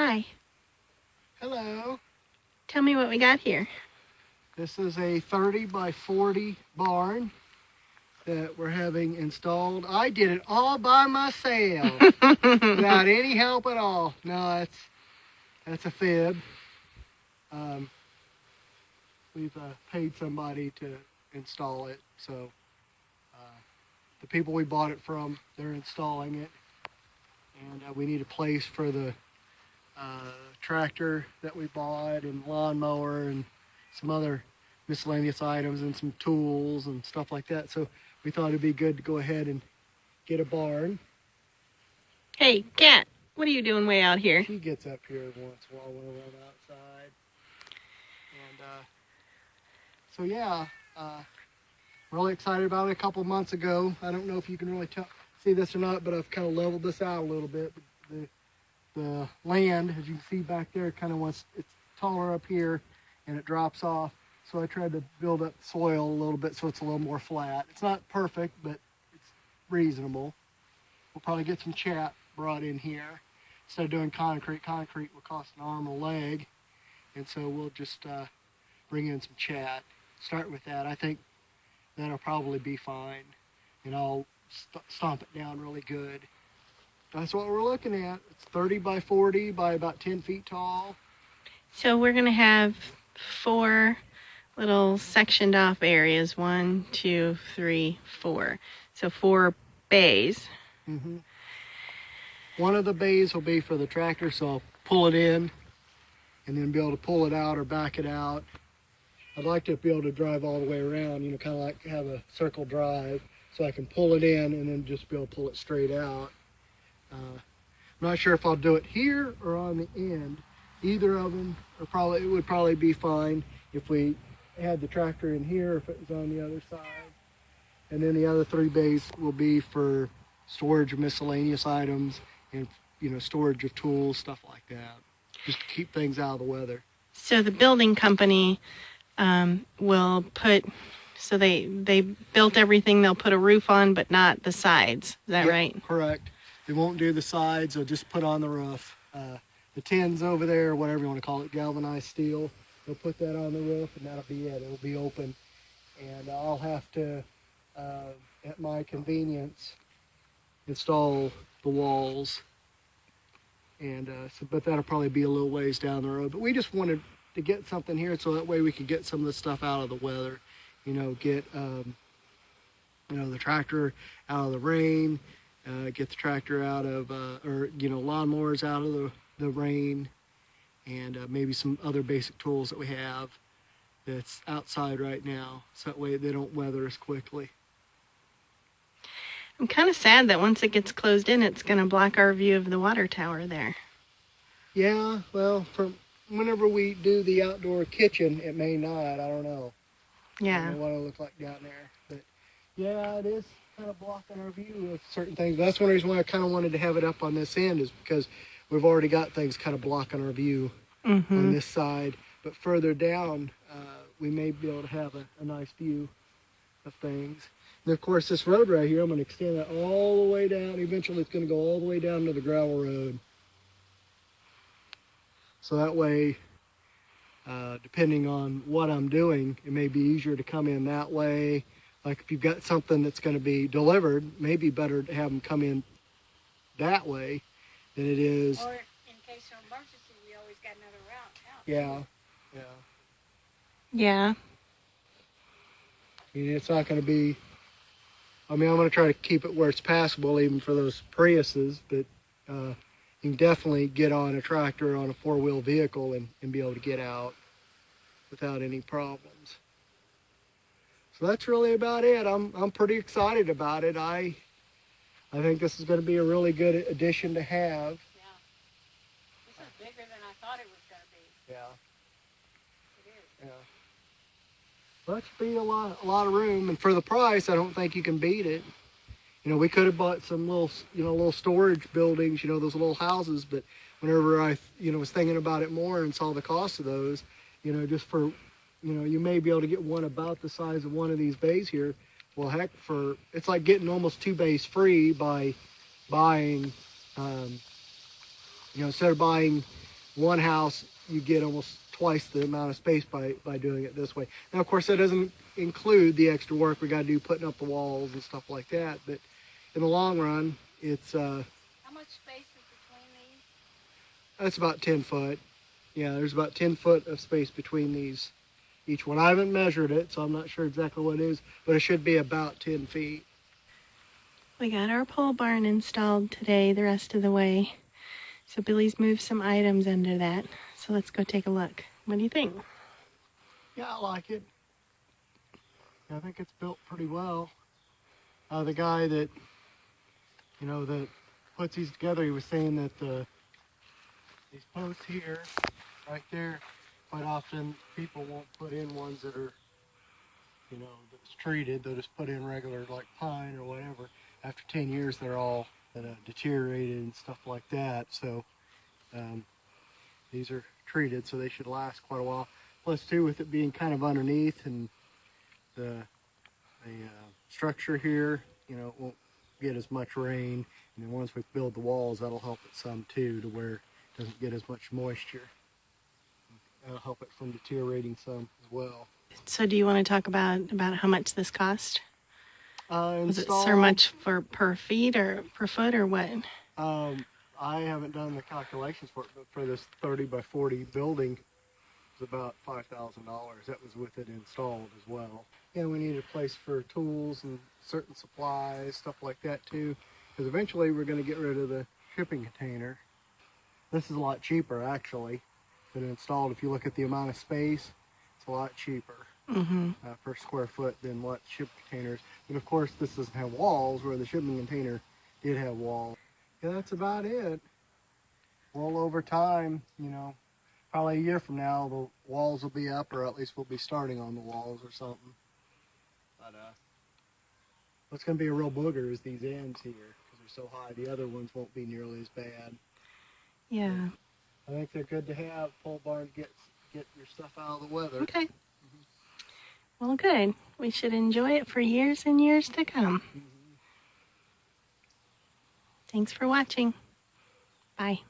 Hi. Hello. Tell me what we got here. This is a 30 by 40 barn that we're having installed. I did it all by myself without any help at all. No, that's a fib. We've paid somebody to install it, so the people we bought it from, they're installing it, and we need a place for the tractor that we bought and lawnmower and some other miscellaneous items and some tools and stuff like that. So we thought it'd be good to go ahead and get a barn. Hey, Cat, what are you doing way out here? She gets up here once in a while when we're outside. And so yeah, really excited about it. A couple months ago, I don't know if you can really see this or not, but I've kind of leveled this out a little bit. The land, as you can see back there, kind of it's taller up here and it drops off. So I tried to build up the soil a little bit so it's a little more flat. It's not perfect, but it's reasonable. We'll probably get some chat brought in here. Instead of doing concrete will cost an arm and a leg. And so we'll just bring in some chat. Start with that. I think that'll probably be fine. And I'll stomp it down really good. That's what we're looking at. It's 30 by 40 by about 10 feet tall. So we're going to have 4 little sectioned off areas. 1, 2, 3, 4. So 4 bays. Mm-hmm. One of the bays will be for the tractor, so I'll pull it in and then be able to pull it out or back it out. I'd like to be able to drive all the way around, you know, kind of like have a circle drive, so I can pull it in and then just be able to pull it straight out. I'm not sure if I'll do it here or on the end. Either of them it would probably be fine if we had the tractor in here, if it was on the other side. And then the other 3 bays will be for storage of miscellaneous items and, you know, storage of tools, stuff like that. Just to keep things out of the weather. So the building company will put, so they built everything, they'll put a roof on, but not the sides. Is that right? Correct. They won't do the sides, they'll just put on the roof. The tins over there, whatever you want to call it, galvanized steel, they'll put that on the roof and that'll be it. It'll be open. And I'll have to, at my convenience, install the walls. And but that'll probably be a little ways down the road. But we just wanted to get something here so that way we could get some of the stuff out of the weather. You know, get you know, the tractor out of the rain. Get the tractor out of, or, you know, lawnmowers out of the rain, and maybe some other basic tools that we have that's outside right now, so that way they don't weather as quickly. I'm kind of sad that once it gets closed in, it's going to block our view of the water tower there. Yeah, well, from whenever we do the outdoor kitchen, it may not, I don't know. Yeah. I don't know what it'll look like down there, but yeah, it is kind of blocking our view of certain things. That's one reason why I kind of wanted to have it up on this end, is because we've already got things kind of blocking our view on this side. But further down, we may be able to have a nice view of things. And of course, this road right here, I'm going to extend that all the way down. Eventually, it's going to go all the way down to the gravel road. So that way, depending on what I'm doing, it may be easier to come in that way. Like if you've got something that's going to be delivered, maybe better to have them come in that way than it is. Or in case of emergency, you always got another route out. Yeah. Yeah. I mean, it's not going to be, I mean, I'm going to try to keep it where it's passable even for those Priuses, but you can definitely get on a tractor on a 4-wheel vehicle and be able to get out without any problems. So that's really about it. I'm pretty excited about it. I think this is going to be a really good addition to have. Yeah. This is bigger than I thought it was going to be. Yeah. It is. Yeah. Well, that should be a lot of room, and for the price, I don't think you can beat it. You know, we could have bought some little storage buildings, you know, those little houses. But whenever I, was thinking about it more and saw the cost of those, just for, you may be able to get one about the size of one of these bays here. Well, heck, it's like getting almost 2 bays free by buying, instead of buying one house, you get almost twice the amount of space by doing it this way. Now, of course, that doesn't include the extra work we got to do putting up the walls and stuff like that. But in the long run, it's How much space is between these? that's about 10 foot. Yeah, there's about 10 foot of space between these, each one. I haven't measured it, so I'm not sure exactly what it is, but it should be about 10 feet. We got our pole barn installed today the rest of the way. So Billy's moved some items under that. So let's go take a look. What do you think? Yeah, I like it. I think it's built pretty well. The guy that, that puts these together, he was saying that these posts here, right there, quite often people won't put in ones that are, that's treated. They'll just put in regular like pine or whatever. After 10 years, they're all deteriorated and stuff like that. So these are treated, so they should last quite a while. Plus, too, with it being kind of underneath and the structure here, it won't get as much rain. And then once we build the walls, that'll help it some too, to where it doesn't get as much moisture. That'll help it from deteriorating some as well. So do you want to talk about how much this cost? Was it so Installed, much for per feet or per foot or what? I haven't done the calculations for it, but for this 30 by 40 building, it's about $5,000. That was with it installed as well. And we need a place for tools and certain supplies, stuff like that too. Because eventually we're going to get rid of the shipping container. This is a lot cheaper actually than installed. If you look at the amount of space, it's a lot cheaper per square foot than what shipping containers. But of course this doesn't have walls, where the shipping container did have walls. Yeah, that's about it. Well, over time, probably a year from now, the walls will be up, or at least we'll be starting on the walls or something. But what's going to be a real booger is these ends here, because they're so high. The other ones won't be nearly as bad. Yeah. I think they're good to have. Pole barn to get your stuff out of the weather. Okay. Well, good. We should enjoy it for years and years to come. Thanks for watching. Bye.